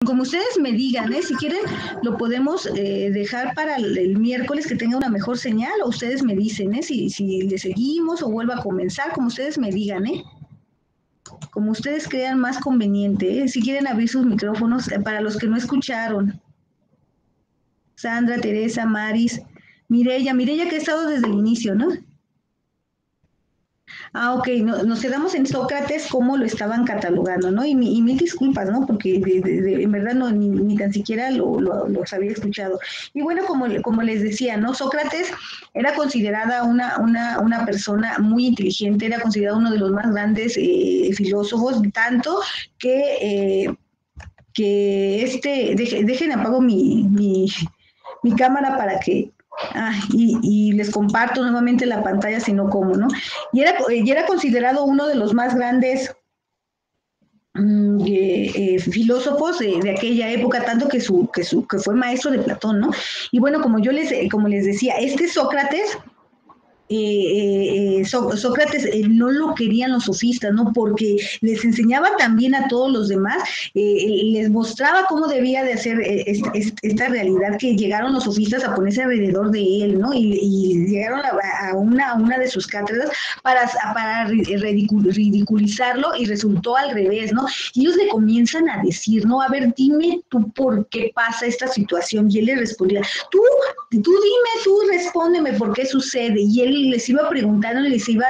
como ustedes me digan, si quieren lo podemos dejar para el miércoles que tenga una mejor señal, o ustedes me dicen, si le seguimos o vuelva a comenzar, como ustedes me digan, como ustedes crean más conveniente, si quieren abrir sus micrófonos para los que no escucharon. Sandra, Teresa, Maris, Mireya que ha estado desde el inicio, ¿no? Ok, nos quedamos en Sócrates como lo estaban catalogando, ¿no? Y mil disculpas, ¿no? Porque en verdad ni tan siquiera los había escuchado. Y bueno, como les decía, ¿no? Sócrates era considerada una persona muy inteligente, era considerado uno de los más grandes filósofos, tanto que dejen apago mi cámara para que y les comparto nuevamente la pantalla, si no como, ¿no? Y era considerado uno de los más grandes filósofos de aquella época, tanto que fue maestro de Platón, ¿no? Y bueno, como les decía, Sócrates, Sócrates no lo querían los sofistas, ¿no? Porque les enseñaba también a todos los demás, les mostraba cómo debía de hacer esta realidad, que llegaron los sofistas a ponerse alrededor de él, ¿no? Y llegaron a una de sus cátedras para ridiculizarlo, y resultó al revés, ¿no? Y ellos le comienzan a decir, ¿no? A ver, dime tú por qué pasa esta situación. Y él le respondía, tú respóndeme por qué sucede. Y él les iba preguntando, les iba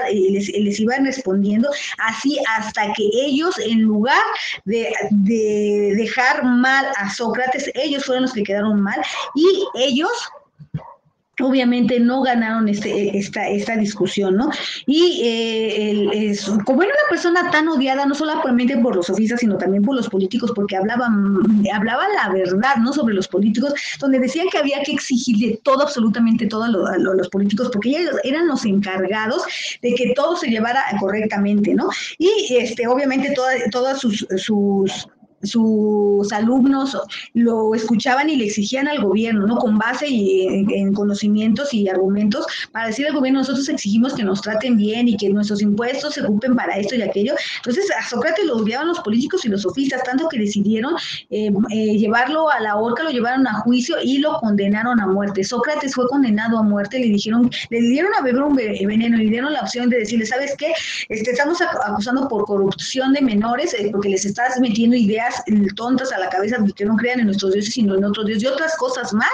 respondiendo, así hasta que ellos, en lugar de dejar mal a Sócrates, ellos fueron los que quedaron mal, y ellos obviamente no ganaron esta discusión, ¿no? Y como era una persona tan odiada, no solamente por los sofistas, sino también por los políticos, porque hablaba la verdad, ¿no? Sobre los políticos, donde decían que había que exigirle todo, absolutamente todo a los políticos, porque ellos eran los encargados de que todo se llevara correctamente, ¿no? Y obviamente todas sus alumnos lo escuchaban y le exigían al gobierno, ¿no? Con base en conocimientos y argumentos, para decir al gobierno, nosotros exigimos que nos traten bien y que nuestros impuestos se ocupen para esto y aquello. Entonces a Sócrates lo odiaban los políticos y los sofistas, tanto que decidieron llevarlo a la horca, lo llevaron a juicio y lo condenaron a muerte. Sócrates fue condenado a muerte, le dieron a beber un veneno, le dieron la opción de decirle, ¿sabes qué? Estamos acusando por corrupción de menores, porque les estás metiendo ideas tontas a la cabeza, que no crean en nuestros dioses sino en otros dioses y otras cosas más,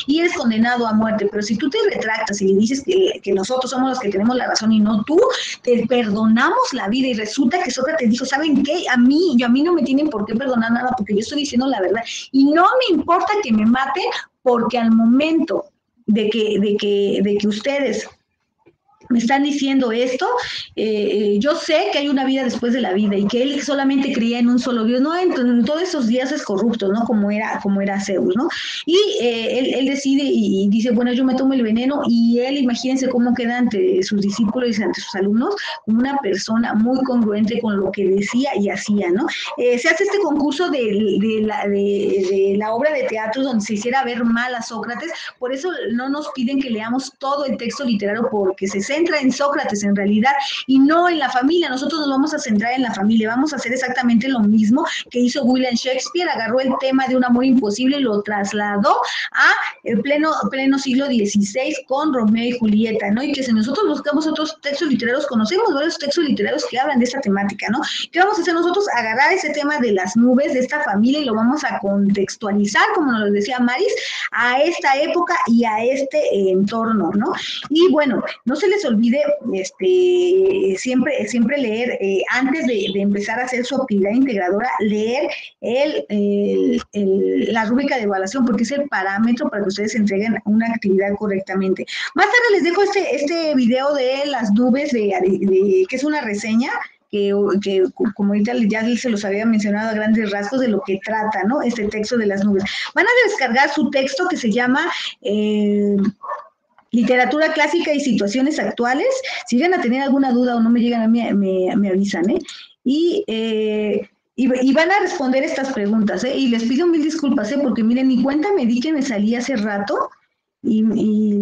y eres condenado a muerte. Pero si tú te retractas y le dices que nosotros somos los que tenemos la razón y no tú, te perdonamos la vida. Y resulta que Sócrates dijo, ¿saben qué? A mí no me tienen por qué perdonar nada, porque yo estoy diciendo la verdad y no me importa que me maten, porque al momento de que ustedes me están diciendo esto, yo sé que hay una vida después de la vida, y que él solamente creía en un solo Dios, no en todos esos dioses corruptos, ¿no? Como era Zeus, ¿no? Y él decide y dice, bueno, yo me tomo el veneno, y él, imagínense cómo queda ante sus discípulos y ante sus alumnos, como una persona muy congruente con lo que decía y hacía, ¿no? Se hace este concurso de la obra de teatro donde se hiciera ver mal a Sócrates. Por eso no nos piden que leamos todo el texto literario, porque se centra en Sócrates en realidad y no en la familia. Nosotros nos vamos a centrar en la familia, vamos a hacer exactamente lo mismo que hizo William Shakespeare. Agarró el tema de un amor imposible y lo trasladó a el pleno siglo XVI con Romeo y Julieta, ¿no? Y que si nosotros buscamos otros textos literarios, conocemos varios textos literarios que hablan de esta temática, ¿no? ¿Qué vamos a hacer nosotros? Agarrar ese tema de las nubes, de esta familia, y lo vamos a contextualizar, como nos lo decía Maris, a esta época y a este entorno, ¿no? Y bueno, no se les olvide siempre leer, antes de empezar a hacer su actividad integradora, leer la rúbrica de evaluación, porque es el parámetro para que ustedes entreguen una actividad correctamente. Más tarde les dejo este video de las nubes, que es una reseña, que como ahorita ya se los había mencionado a grandes rasgos de lo que trata, ¿no? Este texto de las nubes. Van a descargar su texto que se llama Literatura clásica y situaciones actuales. Si llegan a tener alguna duda o no me llegan a mí, me avisan, ¿eh? Y van a responder estas preguntas, ¿eh? Y les pido mil disculpas, ¿eh? Porque miren, ni cuenta me di que me salí hace rato, y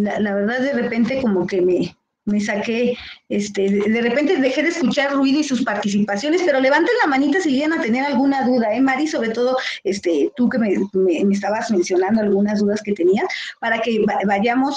la verdad de repente como que me saqué, de repente dejé de escuchar ruido y sus participaciones, pero levanten la manita si llegan a tener alguna duda, Mari, sobre todo tú que me estabas mencionando algunas dudas que tenías, para que vayamos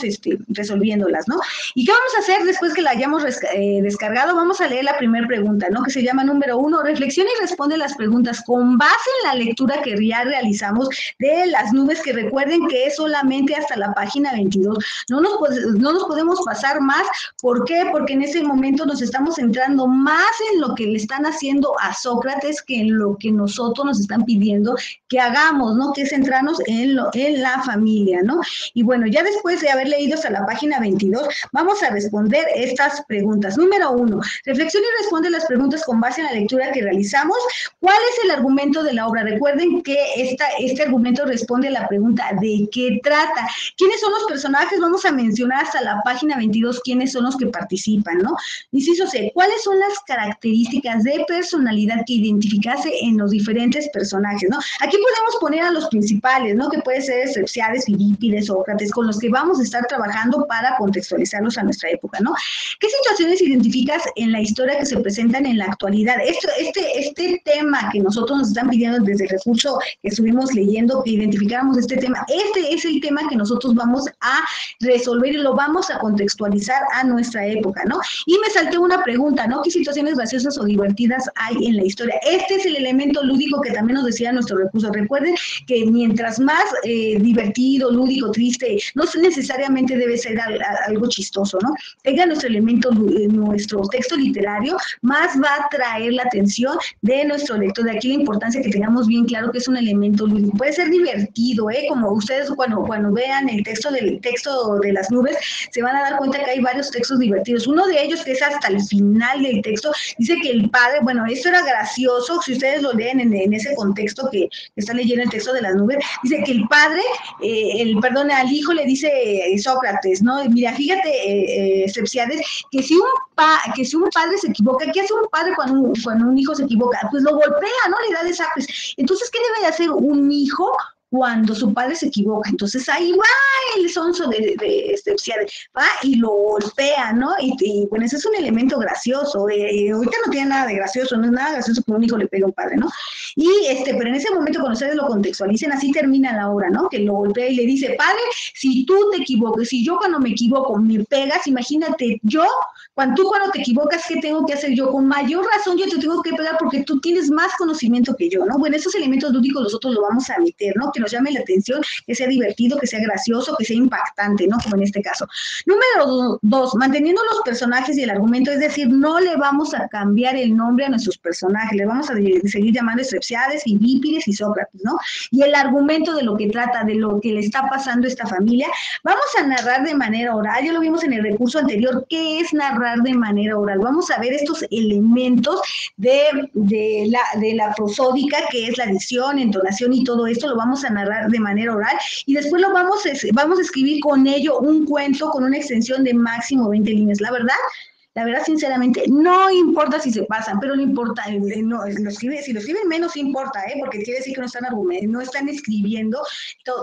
resolviéndolas, ¿no? ¿Y qué vamos a hacer después que la hayamos descargado? Vamos a leer la primera pregunta, ¿no? Que se llama número 1, reflexiona y responde las preguntas con base en la lectura que ya realizamos de las nubes, que recuerden que es solamente hasta la página 22. No nos podemos pasar más. ¿Por qué? Porque en ese momento nos estamos centrando más en lo que le están haciendo a Sócrates que en lo que nosotros nos están pidiendo que hagamos, ¿no? Que es centrarnos en la familia, ¿no? Y bueno, ya después de haber leído hasta la página 22, vamos a responder estas preguntas. Número 1, reflexiona y responde las preguntas con base en la lectura que realizamos. ¿Cuál es el argumento de la obra? Recuerden que este argumento responde a la pregunta ¿de qué trata? ¿Quiénes son los personajes? Vamos a mencionar hasta la página 22 quiénes son los que participan, ¿no? Inciso C, ¿cuáles son las características de personalidad que identificase en los diferentes personajes, ¿no? Aquí podemos poner a los principales, ¿no? Que puede ser Strepsiades, Filipides, Sócrates, con los que vamos a estar trabajando para contextualizarlos a nuestra época, ¿no? ¿Qué situaciones identificas en la historia que se presentan en la actualidad? Este tema que nosotros nos están pidiendo desde el recurso que estuvimos leyendo, que identificáramos este tema, este es el tema que nosotros vamos a resolver y lo vamos a contextualizar a nuestra época, ¿no? Y me salté una pregunta, ¿no? ¿Qué situaciones graciosas o divertidas hay en la historia? Este es el elemento lúdico que también nos decía nuestro recurso. Recuerden que mientras más divertido, lúdico, triste, no necesariamente debe ser algo chistoso, ¿no? Tenga nuestro elemento, nuestro texto literario, más va a atraer la atención de nuestro lector. De aquí la importancia que tengamos bien claro que es un elemento lúdico. Puede ser divertido, como ustedes cuando vean el texto de las nubes, se van a dar cuenta que hay varios textos divertidos. Uno de ellos, que es hasta el final del texto, dice que el padre, bueno, esto era gracioso, si ustedes lo leen en ese contexto que está leyendo el texto de las nubes, dice que el padre, al hijo le dice Sócrates, ¿no? Mira, fíjate, Strepsiades, que si un padre se equivoca, ¿qué hace un padre cuando un hijo se equivoca? Pues lo golpea, ¿no? Le da de zapes. Entonces, ¿qué debe de hacer un hijo cuando su padre se equivoca? Entonces ahí va el sonso de Strepsiades, va y lo golpea, ¿no? Y bueno, ese es un elemento gracioso. Ahorita no tiene nada de gracioso, no es nada gracioso que un hijo le pegue a un padre, ¿no? Y pero en ese momento, cuando ustedes lo contextualicen, así termina la obra, ¿no? Que lo golpea y le dice, padre, si tú te equivocas, si yo cuando me equivoco me pegas, imagínate cuando te equivocas, ¿qué tengo que hacer yo? Con mayor razón yo te tengo que pegar porque tú tienes más conocimiento que yo, ¿no? Bueno, esos elementos lúdicos nosotros lo vamos a meter, ¿no? Que nos llame la atención, que sea divertido, que sea gracioso, que sea impactante, ¿no? Como en este caso. Número 2, manteniendo los personajes y el argumento, es decir, no le vamos a cambiar el nombre a nuestros personajes, le vamos a seguir llamando Strepsiades, Filipides y Sócrates, ¿no? Y el argumento de lo que trata, de lo que le está pasando a esta familia, vamos a narrar de manera oral. Ya lo vimos en el recurso anterior, ¿qué es narrar de manera oral? Vamos a ver estos elementos de la prosódica, que es la dicción, entonación y todo esto, lo vamos a narrar de manera oral y después vamos a escribir con ello un cuento con una extensión de máximo 20 líneas. La verdad, sinceramente, no importa si se pasan, pero no importa, si lo escriben menos importa, porque quiere decir que no están escribiendo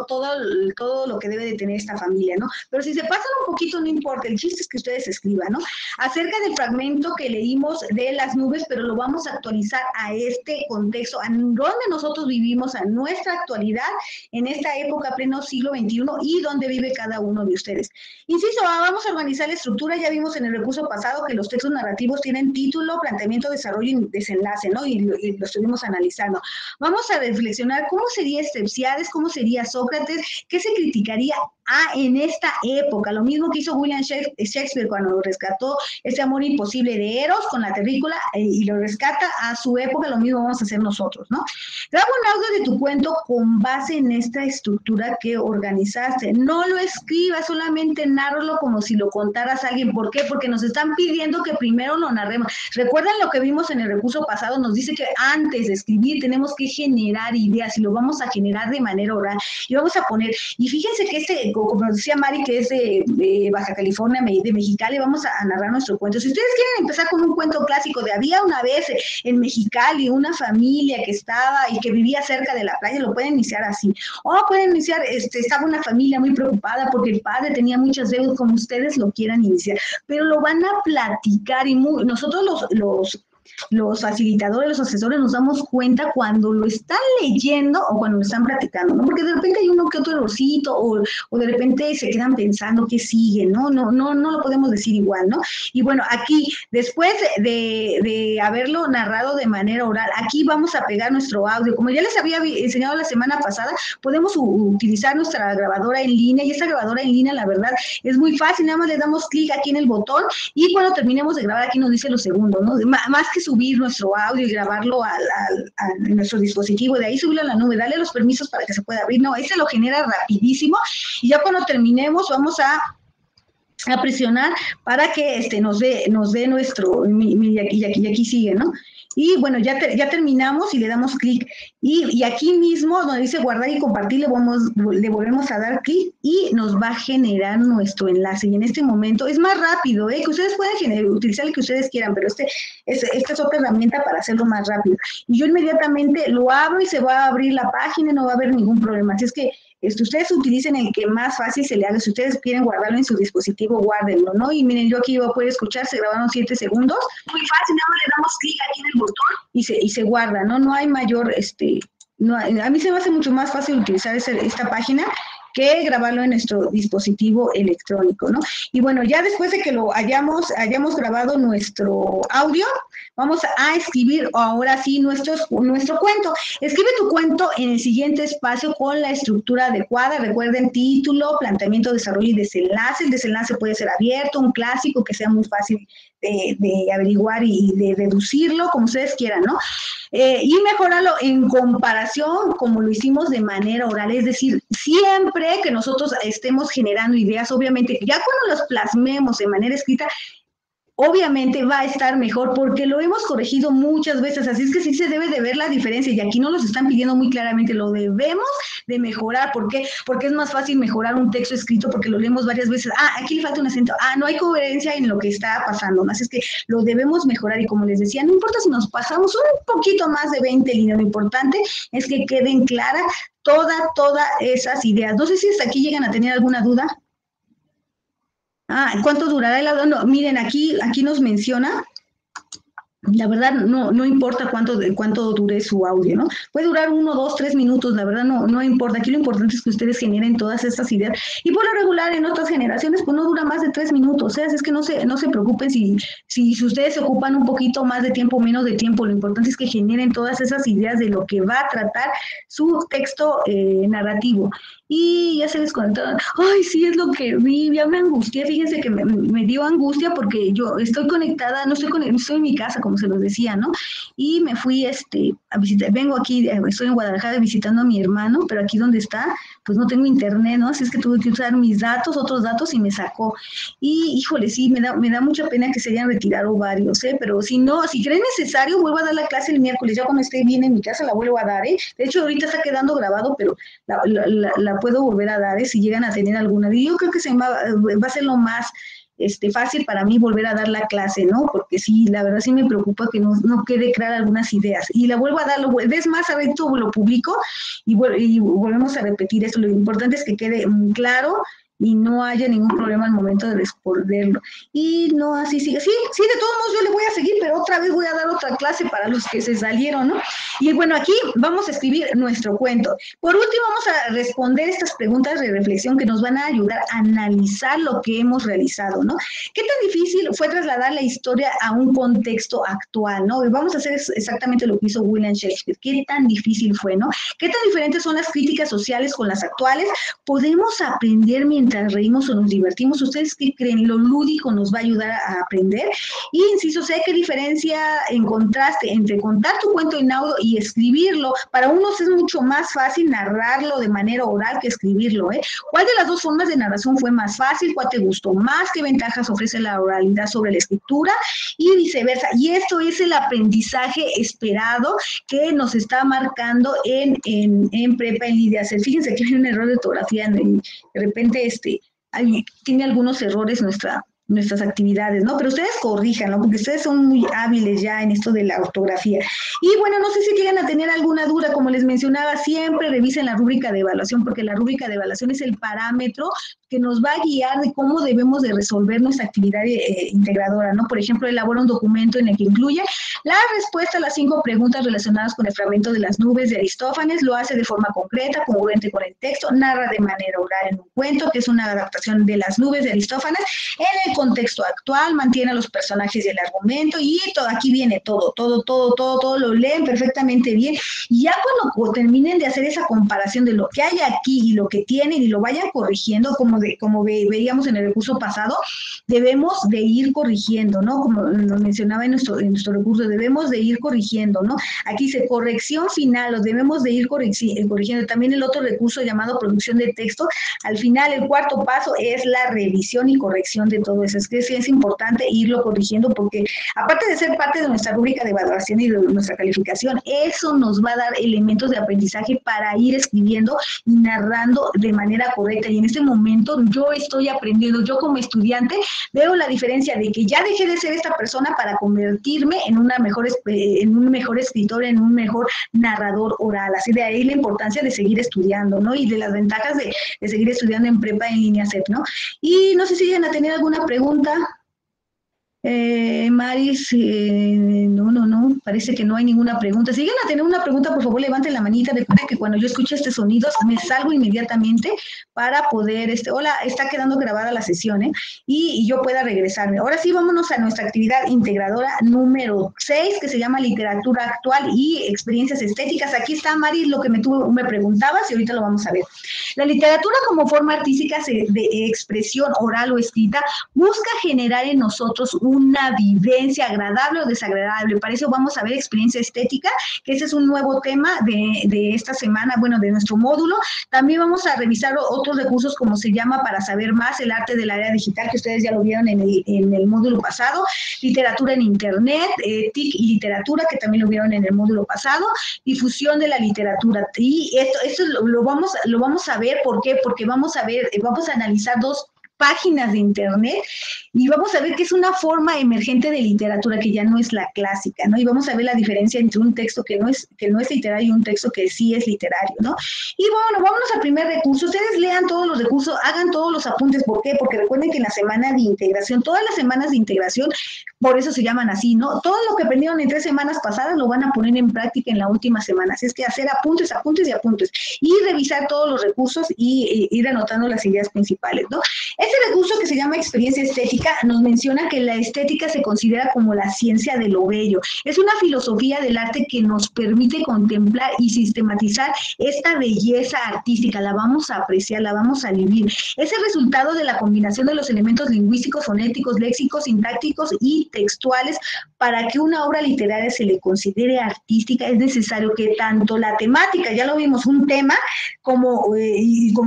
todo lo que debe de tener esta familia, ¿no? Pero si se pasan un poquito, no importa, el chiste es que ustedes escriban, ¿no? Acerca del fragmento que leímos de las nubes, pero lo vamos a actualizar a este contexto, a donde nosotros vivimos, a nuestra actualidad, en esta época pleno siglo XXI y donde vive cada uno de ustedes. Inciso A, vamos a organizar la estructura, ya vimos en el recurso pasado que los textos narrativos tienen título, planteamiento, desarrollo y desenlace, ¿no? Y lo estuvimos analizando. Vamos a reflexionar cómo sería Strepsiades, cómo sería Sócrates, qué se criticaría en esta época. Lo mismo que hizo William Shakespeare cuando rescató ese amor imposible de Eros con la terrícola y lo rescata a su época, lo mismo vamos a hacer nosotros, ¿no? Graba un audio de tu cuento con base en esta estructura que organizaste. No lo escribas, solamente nárralo como si lo contaras a alguien. ¿Por qué? Porque nos están pidiendo que primero lo narremos. ¿Recuerdan lo que vimos en el recurso pasado? Nos dice que antes de escribir tenemos que generar ideas y lo vamos a generar de manera oral. Y vamos a poner, y fíjense que como decía Mari, que es de Baja California, de Mexicali, vamos a narrar nuestro cuento. Si ustedes quieren empezar con un cuento clásico de había una vez en Mexicali una familia que estaba y que vivía cerca de la playa, lo pueden iniciar así. O pueden iniciar, estaba una familia muy preocupada porque el padre tenía muchas deudas, como ustedes lo quieran iniciar, pero lo van a platicar y nosotros los facilitadores, los asesores nos damos cuenta cuando lo están leyendo o cuando lo están practicando, ¿no? Porque de repente hay uno que otro errorcito o de repente se quedan pensando que sigue, ¿no? No lo podemos decir igual, ¿no? Y bueno, aquí, después de haberlo narrado de manera oral, aquí vamos a pegar nuestro audio. Como ya les había enseñado la semana pasada, podemos utilizar nuestra grabadora en línea, y esta grabadora en línea, la verdad, es muy fácil, nada más le damos clic aquí en el botón y cuando terminemos de grabar aquí nos dice los segundos, ¿no? Más que subir nuestro audio y grabarlo a nuestro dispositivo, de ahí subirlo a la nube, darle los permisos para que se pueda abrir, no, ese lo genera rapidísimo, y ya cuando terminemos vamos a presionar para que nos dé nuestro, y aquí sigue, ¿no? Y bueno, ya terminamos y le damos clic. Y aquí mismo, donde dice guardar y compartir, le volvemos a dar clic y nos va a generar nuestro enlace. Y en este momento es más rápido, que ustedes pueden utilizar el que ustedes quieran, pero esta es otra herramienta para hacerlo más rápido. Y yo inmediatamente lo abro y se va a abrir la página y no va a haber ningún problema. Así es que ustedes utilicen el que más fácil se le haga. Si ustedes quieren guardarlo en su dispositivo, guárdenlo, ¿no? Y miren, yo aquí voy a poder escuchar, se grabaron 7 segundos. Muy fácil, nada más le damos clic aquí en el botón y se guarda, ¿no? No hay mayor, a mí se me hace mucho más fácil utilizar esta página que grabarlo en nuestro dispositivo electrónico, ¿no? Y bueno, ya después de que lo hayamos grabado nuestro audio, vamos a escribir ahora sí nuestro cuento. Escribe tu cuento en el siguiente espacio con la estructura adecuada. Recuerden, título, planteamiento, desarrollo y desenlace. El desenlace puede ser abierto, un clásico que sea muy fácil de averiguar y de reducirlo, como ustedes quieran, ¿no? Y mejorarlo en comparación como lo hicimos de manera oral, es decir, siempre que nosotros estemos generando ideas, obviamente, ya cuando las plasmemos de manera escrita, obviamente va a estar mejor porque lo hemos corregido muchas veces, así es que sí se debe de ver la diferencia y aquí nos los están pidiendo muy claramente, lo debemos de mejorar. ¿Por qué? Porque es más fácil mejorar un texto escrito porque lo leemos varias veces, aquí le falta un acento, no hay coherencia en lo que está pasando, ¿no? Así es que lo debemos mejorar y como les decía, no importa si nos pasamos un poquito más de 20 líneas, lo importante es que queden claras todas esas ideas. No sé si hasta aquí llegan a tener alguna duda. ¿Cuánto durará el audio? No, miren, aquí nos menciona, la verdad no importa cuánto dure su audio, ¿no? Puede durar 1, 2, 3 minutos, la verdad no importa. Aquí lo importante es que ustedes generen todas estas ideas. Y por lo regular en otras generaciones pues no dura más de 3 minutos, así es que no se preocupen si ustedes se ocupan un poquito más de tiempo o menos de tiempo. Lo importante es que generen todas esas ideas de lo que va a tratar su texto narrativo. Y ya se desconectaron. Ay, sí, es lo que vi, ya me angustié. Fíjense que me dio angustia porque yo estoy conectada, no estoy en mi casa, como se los decía, ¿no? Y me fui a visitar, vengo aquí, estoy en Guadalajara visitando a mi hermano, pero aquí donde está, pues no tengo internet, ¿no? Así es que tuve que usar otros datos y me sacó. Y, híjole, sí, me da mucha pena que se hayan retirado varios, pero si creen necesario, vuelvo a dar la clase el miércoles, ya cuando esté bien en mi casa la vuelvo a dar, De hecho, ahorita está quedando grabado, pero la puedo volver a dar, si llegan a tener alguna. Y yo creo que va a ser lo más fácil para mí volver a dar la clase, ¿no? Porque sí, la verdad sí me preocupa que no quede clara algunas ideas. Y la vuelvo a dar, ves más, a ver, lo publico y volvemos a repetir esto. Lo importante es que quede claro y no haya ningún problema al momento de responderlo. Y no, así sigue. Sí, de todos modos yo le voy a seguir, pero otra vez voy a dar otra clase para los que se salieron, ¿no? Y bueno, aquí vamos a escribir nuestro cuento. Por último, vamos a responder estas preguntas de reflexión que nos van a ayudar a analizar lo que hemos realizado, ¿no? ¿Qué tan difícil fue trasladar la historia a un contexto actual, ¿no? Vamos a hacer exactamente lo que hizo William Shakespeare. ¿Qué tan difícil fue, no? ¿Qué tan diferentes son las críticas sociales con las actuales? ¿Podemos aprender mientras mientras reímos o nos divertimos. ¿Ustedes qué creen? Lo lúdico nos va a ayudar a aprender. Y inciso C, ¿qué diferencia encontraste entre contar tu cuento en audio y escribirlo? Para unos es mucho más fácil narrarlo de manera oral que escribirlo, ¿eh? ¿Cuál de las dos formas de narración fue más fácil? ¿Cuál te gustó más? ¿Qué ventajas ofrece la oralidad sobre la escritura? Y viceversa. Y esto es el aprendizaje esperado que nos está marcando en prepa en línea. Fíjense que hay un error de ortografía, de repente tiene algunos errores nuestras actividades, ¿no? Pero ustedes corríjanlo, porque ustedes son muy hábiles ya en esto de la ortografía. Y bueno, no sé si llegan a tener alguna duda, como les mencionaba, siempre revisen la rúbrica de evaluación, porque la rúbrica de evaluación es el parámetro que nos va a guiar de cómo debemos de resolver nuestra actividad integradora, ¿no? Por ejemplo, elabora un documento en el que incluye la respuesta a las 5 preguntas relacionadas con el fragmento de las nubes de Aristófanes, lo hace de forma concreta, congruente con el texto, narra de manera oral en un cuento, que es una adaptación de las nubes de Aristófanes, en el contexto actual, mantiene a los personajes y el argumento, y todo, aquí viene todo, lo leen perfectamente bien, y ya cuando terminen de hacer esa comparación de lo que hay aquí y lo que tienen, y lo vayan corrigiendo, como veíamos en el recurso pasado, debemos de ir corrigiendo, ¿no? Como nos mencionaba en nuestro recurso, debemos de ir corrigiendo, ¿no? Aquí dice corrección final, los debemos de ir corrigiendo. También el otro recurso llamado producción de texto, al final el cuarto paso es la revisión y corrección de todo eso. Es que sí es importante irlo corrigiendo, porque aparte de ser parte de nuestra rúbrica de evaluación y de nuestra calificación, eso nos va a dar elementos de aprendizaje para ir escribiendo y narrando de manera correcta. Y en este momento yo estoy aprendiendo, yo como estudiante veo la diferencia de que ya dejé de ser esta persona para convertirme en un mejor escritor, en un mejor narrador oral. Así de ahí la importancia de seguir estudiando, ¿no? Y de las ventajas de seguir estudiando en prepa en línea CEP, ¿no? Y no sé si llegan a tener alguna pregunta. Maris, no, parece que no hay ninguna pregunta. Si llegan a tener una pregunta, por favor, levanten la manita. Recuerden que cuando yo escucho este sonido, me salgo inmediatamente para poder, hola, está quedando grabada la sesión, y yo pueda regresarme. Ahora sí, vámonos a nuestra actividad integradora número 6, que se llama literatura actual y experiencias estéticas. Aquí está, Maris, lo que me preguntabas, y ahorita lo vamos a ver. La literatura como forma artística de expresión oral o escrita busca generar en nosotros una vivencia agradable o desagradable. Para eso vamos a ver experiencia estética, que ese es un nuevo tema de esta semana, bueno, de nuestro módulo. También vamos a revisar otros recursos, como se llama Para saber más, el arte de la era digital, que ustedes ya lo vieron en el módulo pasado, literatura en internet, TIC y literatura, que también lo vieron en el módulo pasado, difusión de la literatura. Y esto lo vamos a ver, ¿por qué? Porque vamos a analizar 2 páginas de internet y vamos a ver que es una forma emergente de literatura que ya no es la clásica, ¿no? Y vamos a ver la diferencia entre un texto que no es literario y un texto que sí es literario, ¿no? Y bueno, vámonos al primer recurso. Ustedes lean todos los recursos, hagan todos los apuntes. ¿Por qué? Porque recuerden que en la semana de integración, todas las semanas de integración, por eso se llaman así, ¿no? Todo lo que aprendieron en 3 semanas pasadas lo van a poner en práctica en la última semana. Así es que hacer apuntes y revisar todos los recursos y ir anotando las ideas principales, ¿no? Este recurso, que se llama experiencia estética, nos menciona que la estética se considera como la ciencia de lo bello. Es una filosofía del arte que nos permite contemplar y sistematizar esta belleza artística. La vamos a apreciar, la vamos a vivir. Es el resultado de la combinación de los elementos lingüísticos, fonéticos, léxicos, sintácticos y textuales. Para que una obra literaria se le considere artística, es necesario que tanto la temática, ya lo vimos, un tema, como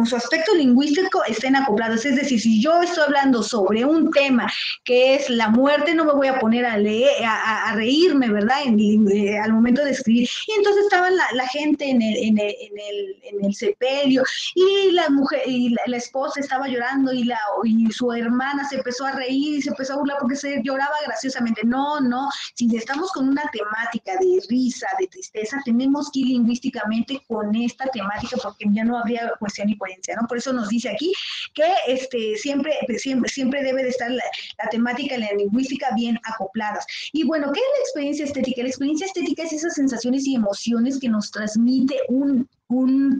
su aspecto lingüístico estén acoplados. Es decir, si yo estoy hablando sobre un tema que es la muerte, no me voy a poner a leer, a reírme, ¿verdad? Al momento de escribir. Y entonces estaba la gente en el sepelio, y la mujer y la esposa estaba llorando, y su hermana se empezó a reír y se empezó a burlar porque se lloraba graciosamente. No, si estamos con una temática de risa, de tristeza, tenemos que ir lingüísticamente con esta temática, porque ya no habría cuestión y coherencia, ¿no? Por eso nos dice aquí que siempre debe de estar la temática y la lingüística bien acopladas. Y bueno, ¿qué es la experiencia estética? La experiencia estética es esas sensaciones y emociones que nos transmite un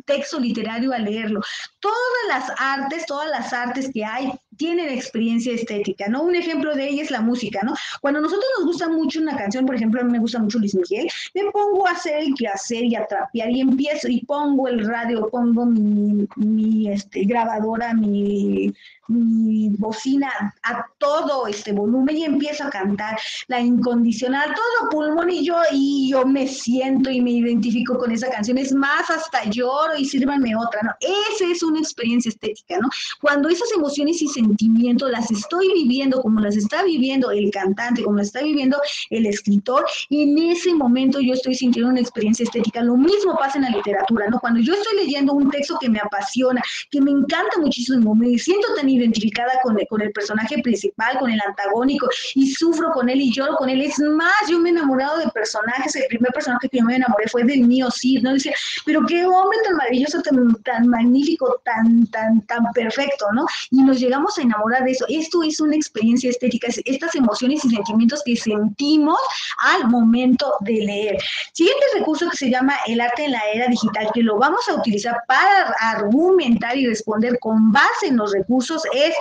texto literario al leerlo. Todas las artes que hay, tienen experiencia estética, ¿no? Un ejemplo de ella es la música, ¿no? Cuando a nosotros nos gusta mucho una canción, por ejemplo, a mí me gusta mucho Luis Miguel, me pongo a hacer el quehacer y a trapear y empiezo y pongo el radio, pongo mi grabadora, mi bocina a todo volumen y empiezo a cantar la incondicional, todo pulmón y yo me siento y me identifico con esa canción, es más, hasta lloro y sírvanme otra, ¿no? Esa es una experiencia estética, ¿no? Cuando esas emociones y sentimientos las estoy viviendo como las está viviendo el cantante, como las está viviendo el escritor, y en ese momento yo estoy sintiendo una experiencia estética. Lo mismo pasa en la literatura, ¿no? Cuando yo estoy leyendo un texto que me apasiona, que me encanta muchísimo, me siento tan identificada con el personaje principal, con el antagónico, y sufro con él y lloro con él. Es más, yo me he enamorado de personajes, el primer personaje que yo me enamoré fue del mío Cid, ¿no? Decía, pero qué hombre tan maravilloso, tan magnífico, tan perfecto, ¿no? Y nos llegamos a enamorar de eso. Esto es una experiencia estética, estas emociones y sentimientos que sentimos al momento de leer. Siguiente recurso que se llama el arte en la era digital, que lo vamos a utilizar para argumentar y responder con base en los recursos, es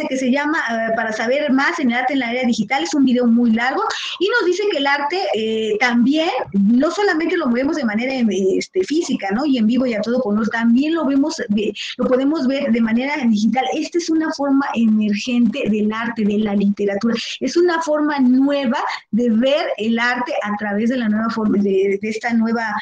que se llama, para saber más en el arte en la era digital, es un video muy largo y nos dice que el arte también, no solamente lo vemos de manera física, ¿no? Y en vivo y a todo color, también lo podemos ver de manera digital. Esta es una forma emergente del arte, de la literatura. Es una forma nueva de ver el arte a través de la nueva forma, de esta nueva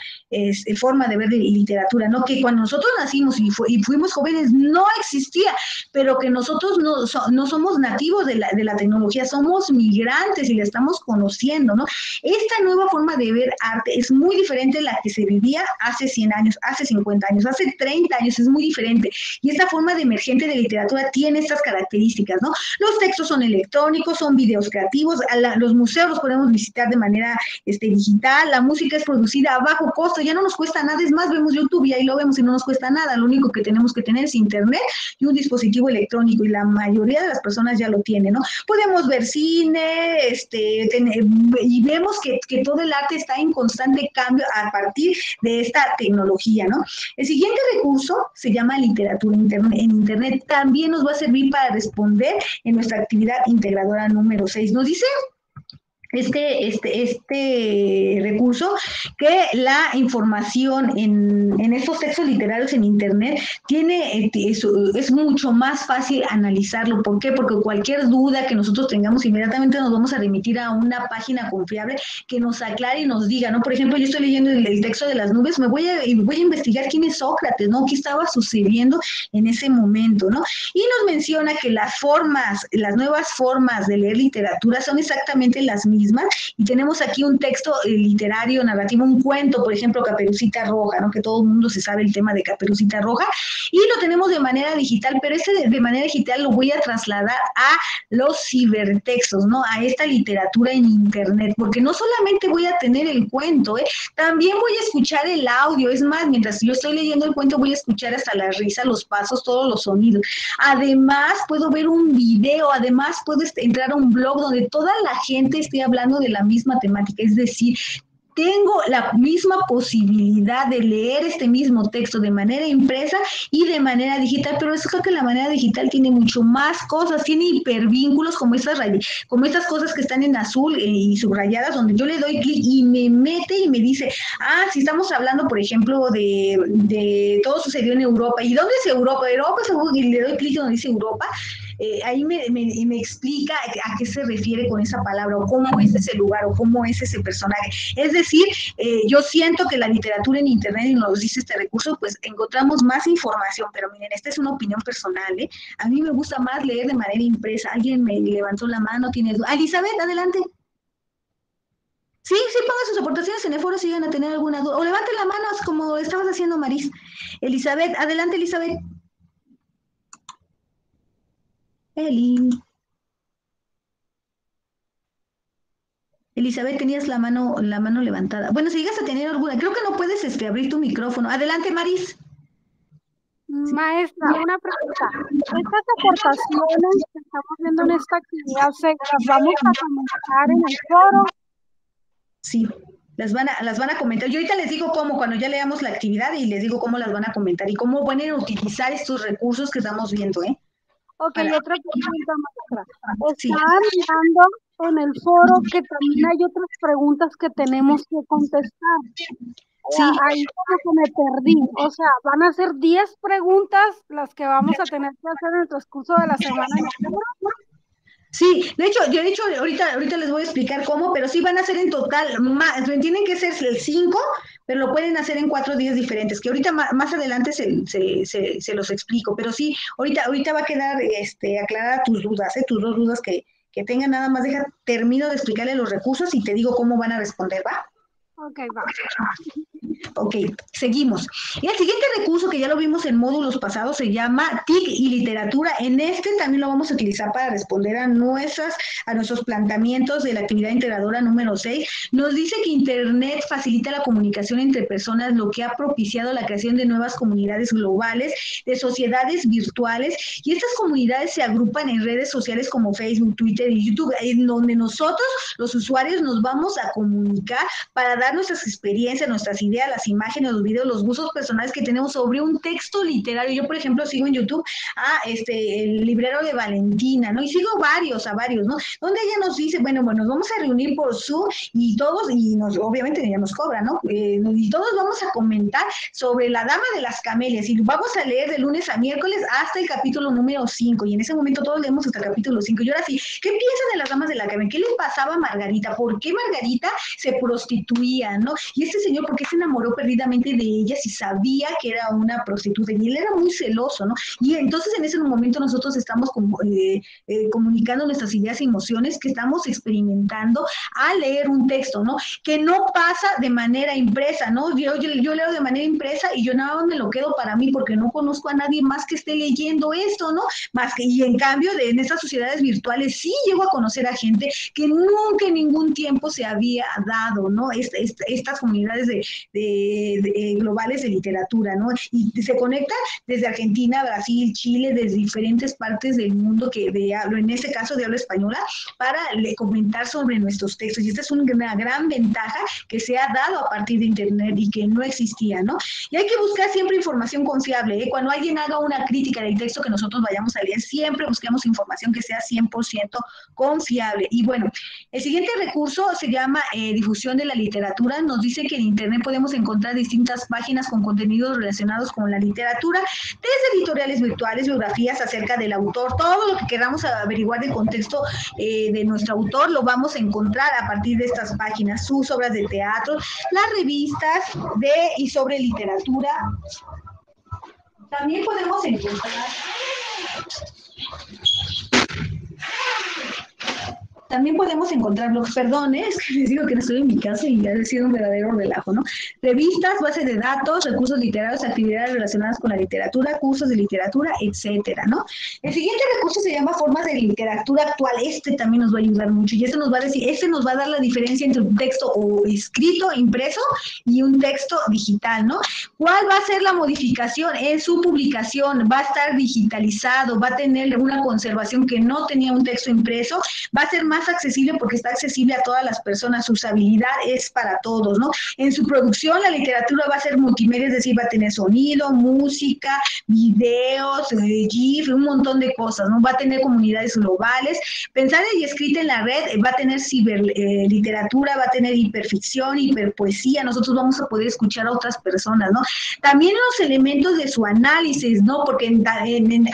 forma de ver de literatura, ¿no? Que cuando nosotros nacimos y fuimos jóvenes no existía, pero que nosotros no somos nativos de la tecnología, somos migrantes y la estamos conociendo, ¿no? Esta nueva forma de ver arte es muy diferente a la que se vivía hace 100 años, hace 50 años, hace 30 años, es muy diferente. Y esta forma de emergente de literatura tiene estas características, ¿no? Los textos son electrónicos, son videos creativos, los museos los podemos visitar de manera digital, la música es producida a bajo costo, ya no nos cuesta nada, es más, vemos YouTube y ahí lo vemos y no nos cuesta nada, lo único que tenemos que tener es internet y un dispositivo electrónico, y la mayoría de las personas ya lo tienen, ¿no? Podemos ver cine, y vemos que todo el arte está en constante cambio a partir de esta tecnología, ¿no? El siguiente recurso se llama literatura en internet, también nos va a servir para responder en nuestra actividad integradora número 6. Nos dice este recurso que la información en estos textos literarios en internet es mucho más fácil analizarlo. ¿Por qué? Porque cualquier duda que nosotros tengamos, inmediatamente nos vamos a remitir a una página confiable que nos aclare y nos diga, ¿no? Por ejemplo, yo estoy leyendo el texto de las nubes, voy a investigar quién es Sócrates, ¿no? ¿Qué estaba sucediendo en ese momento, ¿no? Y nos menciona que las nuevas formas de leer literatura son exactamente las mismas, y tenemos aquí un texto literario, narrativo, un cuento, por ejemplo, Caperucita Roja, ¿no? Que todo el mundo se sabe el tema de Caperucita Roja, y lo tenemos de manera digital, pero de manera digital lo voy a trasladar a los cibertextos, ¿no? A esta literatura en internet, porque no solamente voy a tener el cuento, también voy a escuchar el audio. Es más, mientras yo estoy leyendo el cuento voy a escuchar hasta la risa, los pasos, todos los sonidos. Además, puedo ver un video, además puedo entrar a un blog donde toda la gente esté hablando de la misma temática, es decir, tengo la misma posibilidad de leer este mismo texto de manera impresa y de manera digital, pero es que la manera digital tiene mucho más cosas, tiene hipervínculos como estas cosas que están en azul y subrayadas, donde yo le doy clic y me mete y me dice, si estamos hablando, por ejemplo, de todo sucedió en Europa. ¿Y dónde es Europa? Europa, y le doy clic donde dice Europa. Ahí me explica a qué se refiere con esa palabra, o cómo es ese lugar, o cómo es ese personaje. Es decir, yo siento que la literatura en internet, y nos dice este recurso, pues encontramos más información, pero miren, esta es una opinión personal, ¿eh? A mí me gusta más leer de manera impresa. Alguien me levantó la mano, tiene duda. Elizabeth, adelante. Sí, sí, pongan sus aportaciones en el foro si llegan a tener alguna duda. O levanten la mano como estabas haciendo, Maris. Elizabeth, adelante, Elizabeth. Eli. Elizabeth, tenías la mano levantada. Bueno, si llegas a tener alguna, creo que no puedes abrir tu micrófono. Adelante, Maris. Maestra, una pregunta. Estas aportaciones que estamos viendo en esta actividad, ¿las vamos a comentar en el foro? Sí, las van a comentar. Yo ahorita les digo cómo, cuando ya leamos la actividad, y les digo cómo las van a comentar y cómo van a utilizar estos recursos que estamos viendo, ¿eh? Ok, Para, otra pregunta, maestra. sí. Estaba mirando en el foro que también hay otras preguntas que tenemos que contestar. Sí, Ahí como que me perdí. O sea, van a ser 10 preguntas las que vamos a tener que hacer en el transcurso de la semana en el foro. sí, de hecho, ahorita les voy a explicar cómo, pero sí van a ser en total, más, tienen que ser el 5, pero lo pueden hacer en 4 días diferentes, que ahorita más adelante se los explico, pero sí, ahorita va a quedar aclarada tus dudas, tus dos dudas que tengan, nada más termino de explicarle los recursos y te digo cómo van a responder, ¿va? Ok, va. Ok, seguimos. Y el siguiente recurso que ya lo vimos en módulos pasados se llama TIC y literatura. En este también lo vamos a utilizar para responder a nuestros planteamientos de la actividad integradora número 6. Nos dice que Internet facilita la comunicación entre personas, lo que ha propiciado la creación de nuevas comunidades globales, de sociedades virtuales, y estas comunidades se agrupan en redes sociales como Facebook, Twitter y YouTube, en donde nosotros, los usuarios, nos vamos a comunicar para dar nuestras experiencias, nuestras ideas, las imágenes, los videos, los gustos personales que tenemos sobre un texto literario. Yo, por ejemplo, sigo en YouTube el librero de Valentina, ¿no? Y sigo a varios, ¿no? Donde ella nos dice, bueno, nos vamos a reunir por Zoom y todos, obviamente ella nos cobra, ¿no? Y todos vamos a comentar sobre la Dama de las Camelias y vamos a leer de lunes a miércoles hasta el capítulo número 5 y en ese momento todos leemos hasta el capítulo 5. Y ahora sí, ¿qué piensan de las Damas de la Camelia? ¿Qué le pasaba a Margarita? ¿Por qué Margarita se prostituía, ¿no? Y este señor, ¿por qué se enamoró perdidamente de ella si sabía que era una prostituta? Y él era muy celoso, ¿no? Y entonces en ese momento nosotros estamos comunicando nuestras ideas y emociones que estamos experimentando al leer un texto, ¿no? Que no pasa de manera impresa, ¿no? Yo leo de manera impresa y yo nada más me lo quedo para mí porque no conozco a nadie más que esté leyendo esto, ¿no? Y en cambio, en estas sociedades virtuales sí llego a conocer a gente que nunca en ningún tiempo se había dado, ¿no? Estas comunidades globales de literatura, ¿no? Y se conectan desde Argentina, Brasil, Chile, desde diferentes partes del mundo en este caso de habla española, para comentar sobre nuestros textos. Y esta es una gran ventaja que se ha dado a partir de Internet y que no existía, ¿no? Y hay que buscar siempre información confiable, ¿eh? Cuando alguien haga una crítica del texto que nosotros vayamos a leer, siempre busquemos información que sea 100% confiable. Y bueno, el siguiente recurso se llama difusión de la literatura. Nos dice que en Internet podemos encontrar distintas páginas con contenidos relacionados con la literatura, desde editoriales virtuales, biografías acerca del autor, todo lo que queramos averiguar del contexto de nuestro autor lo vamos a encontrar a partir de estas páginas, sus obras de teatro, las revistas y sobre literatura. También podemos encontrar blogs, perdón, es que les digo que no estoy en mi casa y ha sido un verdadero relajo, ¿no? Revistas, bases de datos, recursos literarios, actividades relacionadas con la literatura, cursos de literatura, etcétera, ¿no? El siguiente recurso se llama formas de literatura actual. Este también nos va a ayudar mucho y nos va a dar la diferencia entre un texto o escrito, impreso y un texto digital, ¿no? ¿Cuál va a ser la modificación en su publicación? Va a estar digitalizado, va a tener una conservación que no tenía un texto impreso, va a ser más accesible porque está accesible a todas las personas, su usabilidad es para todos, ¿no? En su producción la literatura va a ser multimedia, es decir, va a tener sonido, música, videos, GIF, un montón de cosas, ¿no? Va a tener comunidades globales, pensada y escrita en la red, va a tener ciberliteratura, va a tener hiperficción, hiperpoesía, nosotros vamos a poder escuchar a otras personas, ¿no? También los elementos de su análisis, ¿no? Porque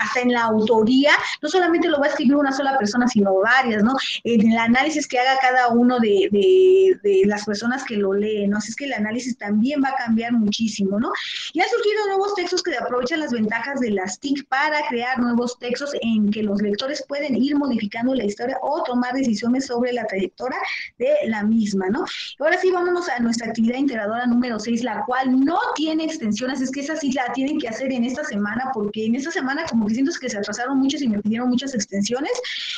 hasta en la autoría, no solamente lo va a escribir una sola persona, sino varias, ¿no? En el análisis que haga cada uno de las personas que lo leen, ¿no? Así es que el análisis también va a cambiar muchísimo, ¿no? Y han surgido nuevos textos que aprovechan las ventajas de las TIC para crear nuevos textos en que los lectores pueden ir modificando la historia o tomar decisiones sobre la trayectoria de la misma, ¿no? Ahora sí, vámonos a nuestra actividad integradora número 6, la cual no tiene extensiones, es que esa sí la tienen que hacer en esta semana, porque en esta semana como que siento que se atrasaron muchos y me pidieron muchas extensiones,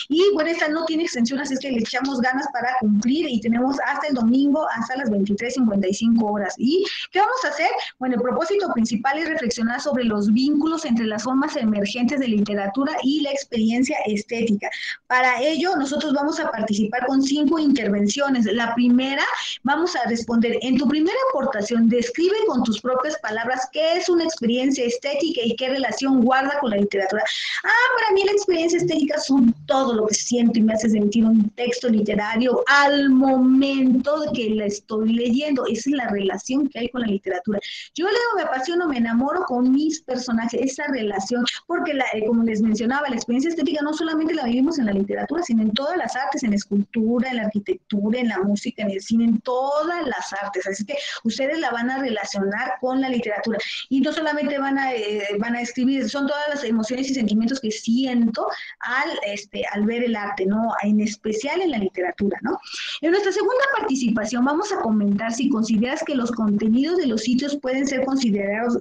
y bueno, esta no tiene extensiones así es que le echamos ganas para cumplir y tenemos hasta el domingo, hasta las 23:55 horas. ¿Y qué vamos a hacer? Bueno, el propósito principal es reflexionar sobre los vínculos entre las formas emergentes de literatura y la experiencia estética. Para ello, nosotros vamos a participar con 5 intervenciones. La primera, vamos a responder, en tu primera aportación, describe con tus propias palabras qué es una experiencia estética y qué relación guarda con la literatura. Para mí la experiencia estética son todo lo que siento y me hace sentir un texto literario al momento de que la estoy leyendo. Esa es la relación que hay con la literatura. Yo leo, me apasiono, me enamoro con mis personajes, esa relación, porque como les mencionaba, la experiencia estética no solamente la vivimos en la literatura, sino en todas las artes, en la escultura, en la arquitectura, en la música, en el cine, en todas las artes. Así que ustedes la van a relacionar con la literatura. Y no solamente van a escribir, son todas las emociones y sentimientos que siento al ver el arte, ¿no? En especial en la literatura, ¿no? En nuestra segunda participación vamos a comentar si consideras que los contenidos de los sitios pueden ser considerados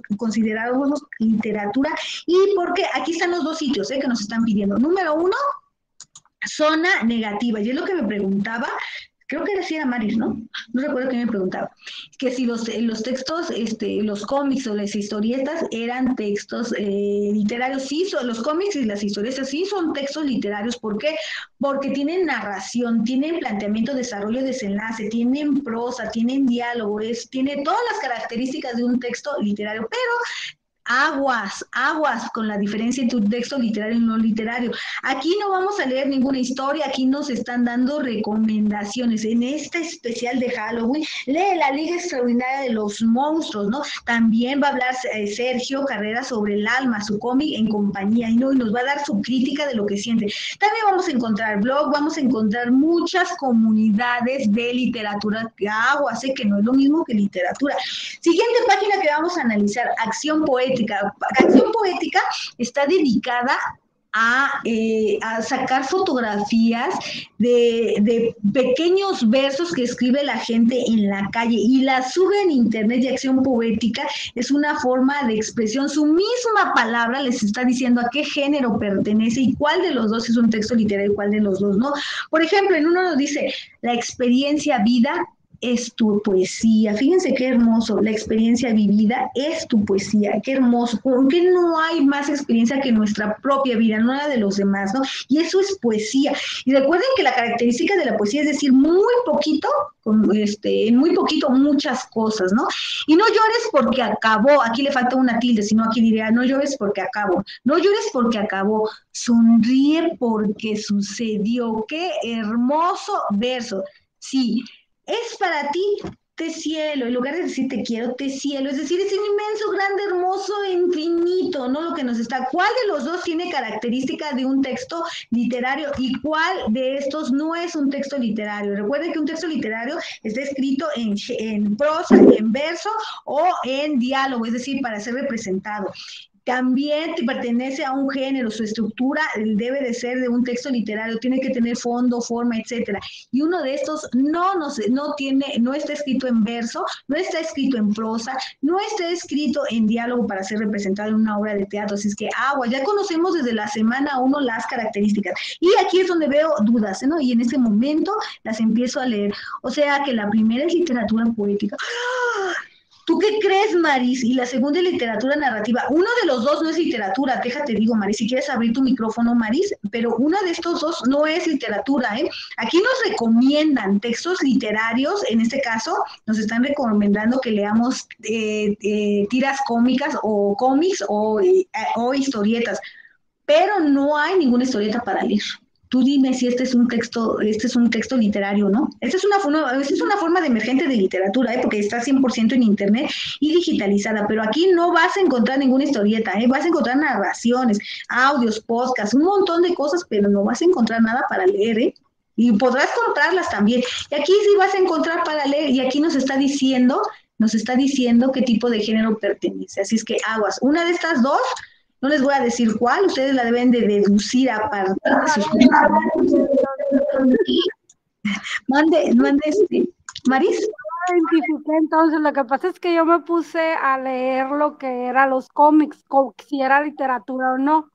literatura y porque aquí están los 2 sitios que nos están pidiendo. Número 1, zona negativa. Y es lo que me preguntaba, creo que era Maris, ¿no? No recuerdo qué me preguntaba. Que si los textos, los cómics o las historietas eran textos literarios. Sí, los cómics y las historietas sí son textos literarios. ¿Por qué? Porque tienen narración, tienen planteamiento, desarrollo, desenlace, tienen prosa, tienen diálogo, tiene todas las características de un texto literario, pero aguas con la diferencia entre un texto literario y no literario. Aquí no vamos a leer ninguna historia, aquí nos están dando recomendaciones. En este especial de Halloween, lee La Liga Extraordinaria de los Monstruos, ¿no? También va a hablar Sergio Carrera sobre El Alma, su cómic En Compañía, y nos va a dar su crítica de lo que siente. También vamos a encontrar blog, vamos a encontrar muchas comunidades de literatura. Aguas, que no es lo mismo que literatura. Siguiente página que vamos a analizar, Acción Poética. Acción Poética está dedicada a sacar fotografías de pequeños versos que escribe la gente en la calle y las sube en internet. Y Acción Poética es una forma de expresión. Su misma palabra les está diciendo a qué género pertenece y cuál de los dos es un texto literario y cuál de los dos no. Por ejemplo, en uno nos dice, la experiencia vida es tu poesía. Fíjense qué hermoso, la experiencia vivida es tu poesía, qué hermoso, porque no hay más experiencia que nuestra propia vida, no la de los demás, ¿no? Y eso es poesía. Y recuerden que la característica de la poesía es decir muy poquito, en muy poquito muchas cosas, ¿no? Y no llores porque acabó, aquí le falta una tilde, sino aquí diría, no llores porque acabó, no llores porque acabó, sonríe porque sucedió. Qué hermoso verso. Sí, es para ti, te cielo, en lugar de decir te quiero, te cielo, es decir, es un inmenso, grande, hermoso, infinito, ¿no? Lo que nos está, ¿cuál de los dos tiene característica de un texto literario y cuál de estos no es un texto literario? Recuerden que un texto literario está escrito en prosa, en verso o en diálogo, es decir, para ser representado. También te pertenece a un género, su estructura debe de ser de un texto literario, tiene que tener fondo, forma, etcétera. Y uno de estos no está escrito en verso, no está escrito en prosa, no está escrito en diálogo para ser representado en una obra de teatro. Así es que ya conocemos desde la semana 1 las características. Y aquí es donde veo dudas, ¿no? Y en este momento las empiezo a leer. O sea que la primera es literatura poética. ¿Tú qué crees, Maris? Y la segunda es literatura narrativa. Uno de los dos no es literatura, déjate digo, Maris, si quieres abrir tu micrófono, Maris, pero uno de estos dos no es literatura, ¿eh? Aquí nos recomiendan textos literarios, en este caso nos están recomendando que leamos tiras cómicas o cómics o historietas, pero no hay ninguna historieta para leer. Tú dime si este es un texto literario, ¿no? Esta es una forma de emergente de literatura, porque está 100% en internet y digitalizada, pero aquí no vas a encontrar ninguna historieta, vas a encontrar narraciones, audios, podcasts, un montón de cosas, pero no vas a encontrar nada para leer, y podrás comprarlas también. Y aquí sí vas a encontrar para leer, y aquí nos está diciendo qué tipo de género pertenece. Así es que aguas, una de estas dos. No les voy a decir cuál, ustedes la deben de deducir a partir de sus... Mande, Maris. Identifiqué, entonces, lo que pasa es que yo me puse a leer lo que eran los cómics, si era literatura o no.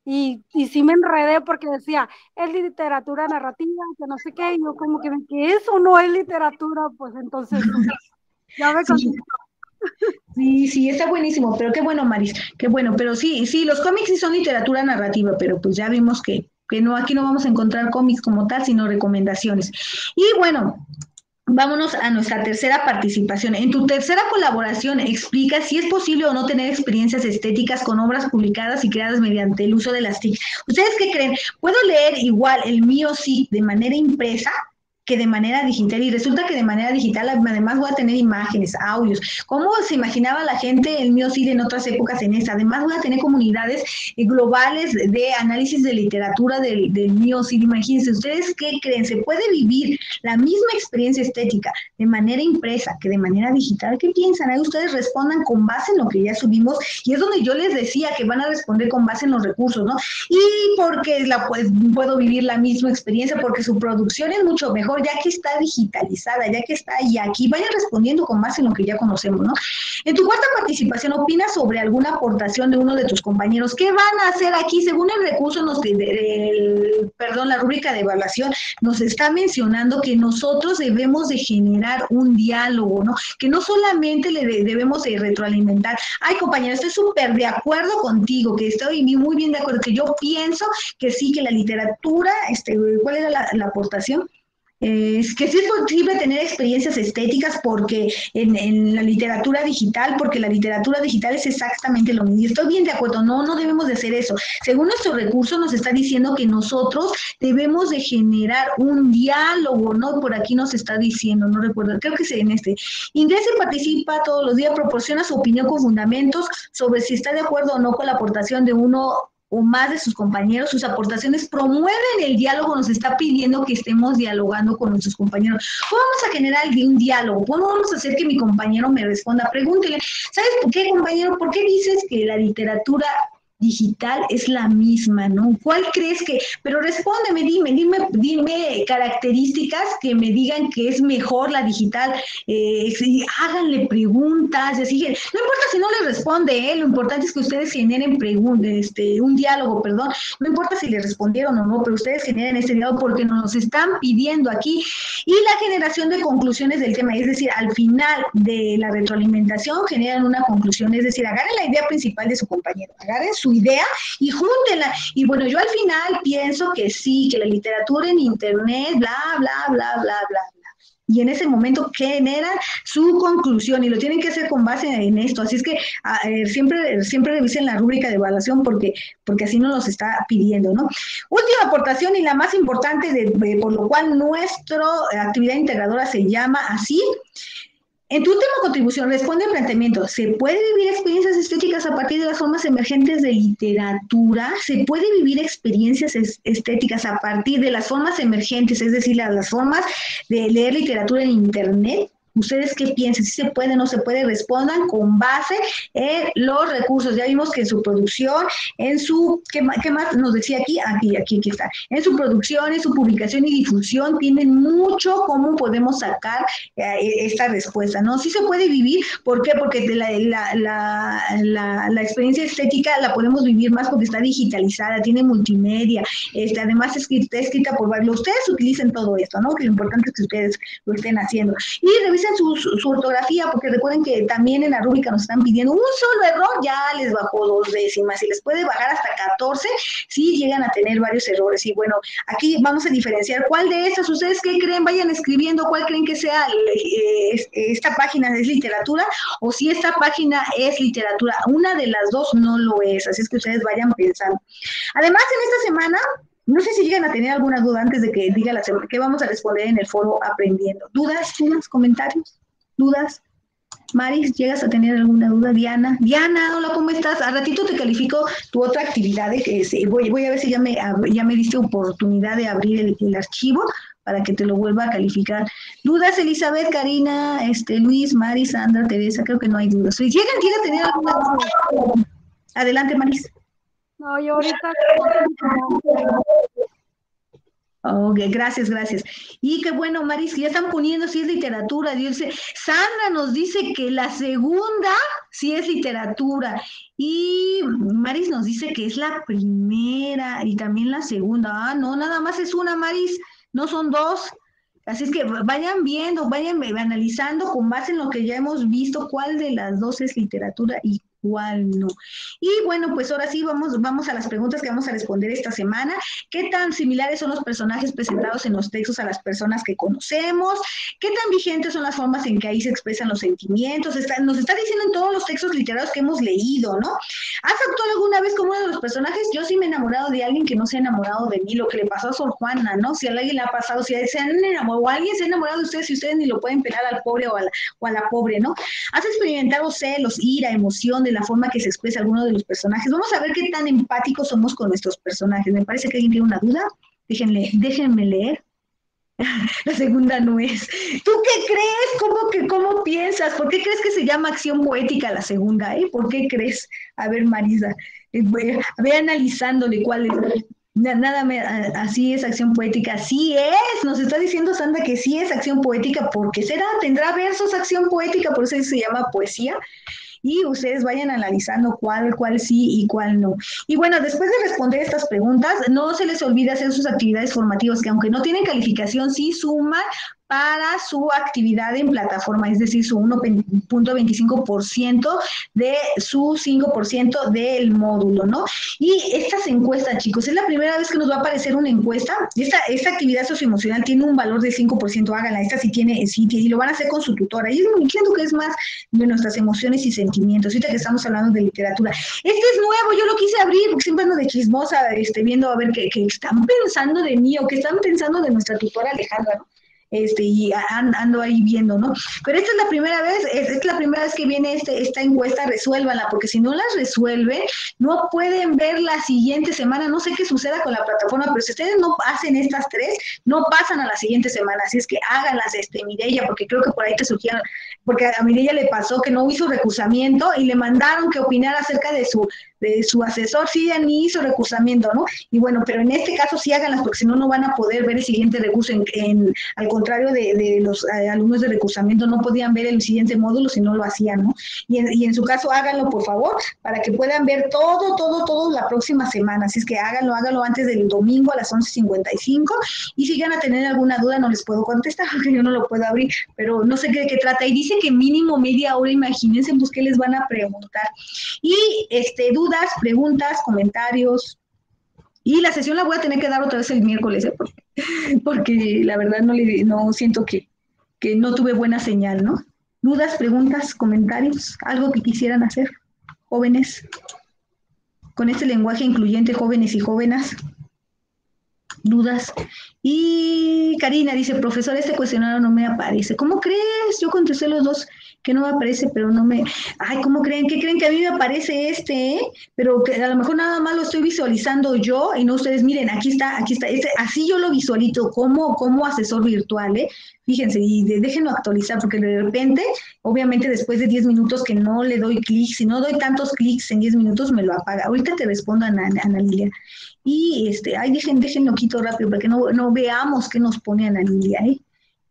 y sí me enredé porque decía, es literatura narrativa, que no sé qué, y yo como que eso no es literatura, pues entonces ya me Sí, sí, sí, está buenísimo, pero qué bueno, Maris, qué bueno, pero sí, sí, los cómics sí son literatura narrativa, pero pues ya vimos que no, aquí no vamos a encontrar cómics como tal, sino recomendaciones. Y bueno, vámonos a nuestra tercera participación. En tu tercera colaboración, explica si es posible o no tener experiencias estéticas con obras publicadas y creadas mediante el uso de las TIC. ¿Ustedes qué creen? ¿Puedo leer igual el mío sí de manera impresa que de manera digital? Y resulta que de manera digital además voy a tener imágenes, audios. ¿Cómo se imaginaba la gente el mío sí en otras épocas en esta? Además voy a tener comunidades globales de análisis de literatura del mío sí. Imagínense, ¿ustedes qué creen? ¿Se puede vivir la misma experiencia estética de manera impresa que de manera digital? ¿Qué piensan? Ahí ustedes respondan con base en lo que ya subimos, y es donde yo les decía que van a responder con base en los recursos, ¿no? Y porque puedo vivir la misma experiencia, porque su producción es mucho mejor, ya que está digitalizada, ya que está ahí aquí. Vayan respondiendo con base en lo que ya conocemos, ¿no? En tu cuarta participación, ¿opinas sobre alguna aportación de uno de tus compañeros? ¿Qué van a hacer aquí? Según el recurso, la rúbrica de evaluación nos está mencionando que nosotros debemos de generar un diálogo, ¿no? Que no solamente debemos de retroalimentar. Ay, compañero, estoy súper de acuerdo contigo, que estoy muy bien de acuerdo, que yo pienso que sí, que la literatura, ¿cuál era la aportación? Es que sí es posible tener experiencias estéticas porque en la literatura digital, porque la literatura digital es exactamente lo mismo. Y estoy bien de acuerdo, no debemos de hacer eso. Según nuestro recurso nos está diciendo que nosotros debemos de generar un diálogo, ¿no? Por aquí nos está diciendo, no recuerdo, creo que es en este. Ingresa y participa todos los días, proporciona su opinión con fundamentos sobre si está de acuerdo o no con la aportación de uno o más de sus compañeros. Sus aportaciones promueven el diálogo, nos está pidiendo que estemos dialogando con nuestros compañeros. ¿Cómo vamos a generar un diálogo? ¿Cómo vamos a hacer que mi compañero me responda? Pregúntele, ¿sabes por qué, compañero? ¿Por qué dices que la literatura digital es la misma, ¿no? ¿Cuál crees que? Pero respóndeme, dime características que me digan que es mejor la digital. Háganle preguntas, así que no importa si no les responde, lo importante es que ustedes generen preguntas, un diálogo, perdón. No importa si le respondieron o no, pero ustedes generen ese diálogo porque nos están pidiendo aquí. Y la generación de conclusiones del tema, es decir, al final de la retroalimentación generan una conclusión, es decir, agarren la idea principal de su compañero, agarren su idea y júntenla. Y bueno, yo al final pienso que sí, que la literatura en internet, bla, bla, bla, bla, bla. Y en ese momento generan su conclusión y lo tienen que hacer con base en esto. Así es que siempre revisen la rúbrica de evaluación porque así nos los está pidiendo, ¿no? Última aportación y la más importante, por lo cual nuestra actividad integradora se llama así. En tu última contribución, responde al planteamiento: ¿se puede vivir experiencias estéticas a partir de las formas emergentes de literatura? ¿Se puede vivir experiencias estéticas a partir de las formas emergentes, es decir, las formas de leer literatura en Internet? ¿Ustedes qué piensan? ¿Si se puede o no se puede? Respondan con base en los recursos. Ya vimos que en su producción, ¿qué más nos decía aquí? Aquí está. En su producción, en su publicación y difusión, tienen mucho cómo podemos sacar esta respuesta, ¿no? Sí se puede vivir. ¿Por qué? Porque la experiencia estética la podemos vivir más porque está digitalizada, tiene multimedia, además está escrita por varios. Ustedes utilicen todo esto, ¿no? Que lo importante es que ustedes lo estén haciendo. Y revisen su ortografía, porque recuerden que también en la rúbrica nos están pidiendo un solo error, ya les bajó 2 décimas, y les puede bajar hasta 14 si llegan a tener varios errores. Y bueno, aquí vamos a diferenciar cuál de estas, ustedes qué creen, vayan escribiendo cuál creen que sea esta página es literatura o si esta página es literatura. Una de las dos no lo es, así es que ustedes vayan pensando. Además, en esta semana, no sé si llegan a tener alguna duda antes de que diga la semana, que vamos a responder en el foro aprendiendo. ¿Dudas, comentarios? ¿Dudas? Maris, ¿llegas a tener alguna duda? Diana, hola, ¿cómo estás? Al ratito te califico tu otra actividad, voy a ver si ya me diste oportunidad de abrir el archivo para que te lo vuelva a calificar. ¿Dudas, Elizabeth, Karina, Luis, Maris, Sandra, Teresa? Creo que no hay dudas. Si llegan a tener alguna duda. Adelante, Maris. No, yo ahorita... Ok, gracias, gracias. Y qué bueno, Maris, que ya están poniendo si es literatura. Dice, Sandra nos dice que la segunda sí es literatura. Y Maris nos dice que es la primera y también la segunda. Ah, no, nada más es una, Maris, no son dos. Así es que vayan viendo, vayan analizando con base en lo que ya hemos visto cuál de las dos es literatura y cuál no. Y bueno, pues ahora sí vamos a las preguntas que vamos a responder esta semana. ¿Qué tan similares son los personajes presentados en los textos a las personas que conocemos? ¿Qué tan vigentes son las formas en que ahí se expresan los sentimientos? Nos está diciendo en todos los textos literarios que hemos leído, ¿no? ¿Has actuado alguna vez como uno de los personajes? Yo sí me he enamorado de alguien que no se ha enamorado de mí, lo que le pasó a Sor Juana, ¿no? Si a alguien le ha pasado, si se han enamorado, o alguien se ha enamorado de ustedes, si ustedes ni lo pueden pelar al pobre o a la pobre, ¿no? ¿Has experimentado celos, ira, emoción de la forma que se expresa alguno de los personajes? Vamos a ver qué tan empáticos somos con nuestros personajes. Me parece que alguien tiene una duda. Déjenme leer. La segunda no es. ¿Tú qué crees? ¿Cómo piensas? ¿Por qué crees que se llama acción poética la segunda? ¿Por qué crees? A ver, Marisa, ve analizándole cuál es. Así es acción poética. Sí es, nos está diciendo Sandra que sí es acción poética. ¿Por qué será? ¿Tendrá versos acción poética? Por eso se llama poesía. Y ustedes vayan analizando cuál sí y cuál no. Y bueno, después de responder estas preguntas, no se les olvide hacer sus actividades formativas, que aunque no tienen calificación, sí suman para su actividad en plataforma, es decir, su 1.25% de su 5% del módulo, ¿no? Y estas encuestas, chicos, es la primera vez que nos va a aparecer una encuesta. Esta actividad socioemocional tiene un valor de 5%, háganla, esta sí tiene, y lo van a hacer con su tutora. Y siento que es más de nuestras emociones y sentimientos, ahorita que estamos hablando de literatura. Este es nuevo, yo lo quise abrir, porque siempre ando de chismosa, viendo a ver qué están pensando de mí, o qué están pensando de nuestra tutora Alejandra, ¿no? Y ando ahí viendo, ¿no? Pero esta es la primera vez, es la primera vez que viene esta encuesta, resuélvanla, porque si no las resuelven, no pueden ver la siguiente semana. No sé qué suceda con la plataforma, pero si ustedes no hacen estas tres, no pasan a la siguiente semana. Así es que háganlas, Mireya, porque creo que por ahí te surgieron, porque a Mireya le pasó que no hizo recursamiento y le mandaron que opinara acerca de su asesor. Sí, ya ni hizo recursamiento, ¿no? Y bueno, pero en este caso sí háganlas, porque si no, no van a poder ver el siguiente recurso. Al contrario de los alumnos de recursamiento, no podían ver el siguiente módulo si no lo hacían, ¿no? Y en su caso, háganlo, por favor, para que puedan ver todo la próxima semana. Así es que háganlo antes del domingo a las 11:55, y si llegan a tener alguna duda, no les puedo contestar, porque yo no lo puedo abrir, pero no sé de qué trata. Y dice que mínimo media hora, imagínense, pues, qué les van a preguntar. Y dudas, preguntas, comentarios. Y la sesión la voy a tener que dar otra vez el miércoles, porque la verdad no siento que no tuve buena señal, ¿no? Dudas, preguntas, comentarios, algo que quisieran hacer, jóvenes, con este lenguaje incluyente, jóvenes y jóvenes. Dudas. Y Karina dice, profesor, este cuestionario no me aparece. ¿Cómo crees? Yo contesté los dos que no me aparece, pero no me... Ay, ¿cómo creen? ¿Qué creen que a mí me aparece pero que a lo mejor nada más lo estoy visualizando yo y no ustedes? Miren, aquí está, así yo lo visualizo como asesor virtual, ¿eh? Fíjense, y déjenlo actualizar, porque de repente, obviamente después de 10 minutos que no le doy clic, si no doy tantos clics en 10 minutos, me lo apaga. Ahorita te respondo, Ana Lilia. Y déjenlo quito rápido para que no veamos qué nos pone Ana Lilia, ¿eh?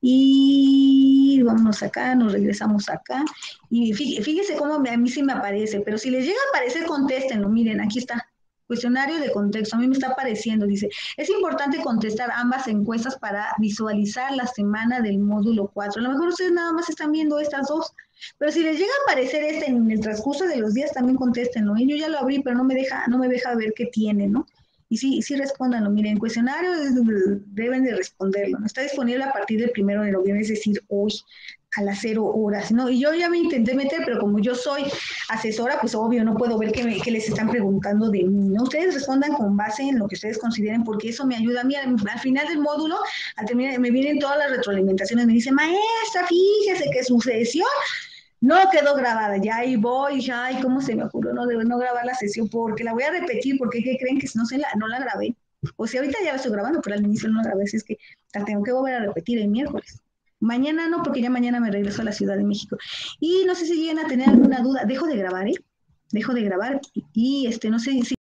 Y vámonos acá, nos regresamos acá. Y fíjese cómo a mí sí me aparece, pero si les llega a aparecer, contéstenlo. Miren, aquí está. Cuestionario de contexto, a mí me está apareciendo, dice, es importante contestar ambas encuestas para visualizar la semana del módulo 4. A lo mejor ustedes nada más están viendo estas dos, pero si les llega a aparecer en el transcurso de los días, también contéstenlo. Yo ya lo abrí, pero no me deja ver qué tiene, ¿no? Y sí respóndanlo. Miren, cuestionario deben de responderlo, ¿no? Está disponible a partir del 1 de noviembre, es decir, hoy, a las 0 horas, ¿no? Y yo ya me intenté meter, pero como yo soy asesora, pues obvio, no puedo ver qué les están preguntando de mí, ¿no? Ustedes respondan con base en lo que ustedes consideren, porque eso me ayuda a mí. Al final del módulo, al terminar, me vienen todas las retroalimentaciones, me dice, maestra, fíjese que su sesión no quedó grabada, ya ahí voy, ¿cómo se me ocurrió no grabar la sesión? Porque la voy a repetir, porque ¿qué creen? Que si no la grabé. O sea, ahorita ya la estoy grabando, pero al inicio no la grabé, así es que la tengo que volver a repetir el miércoles. Mañana no, porque ya mañana me regreso a la Ciudad de México. Y no sé si llegan a tener alguna duda. Dejo de grabar, y no sé si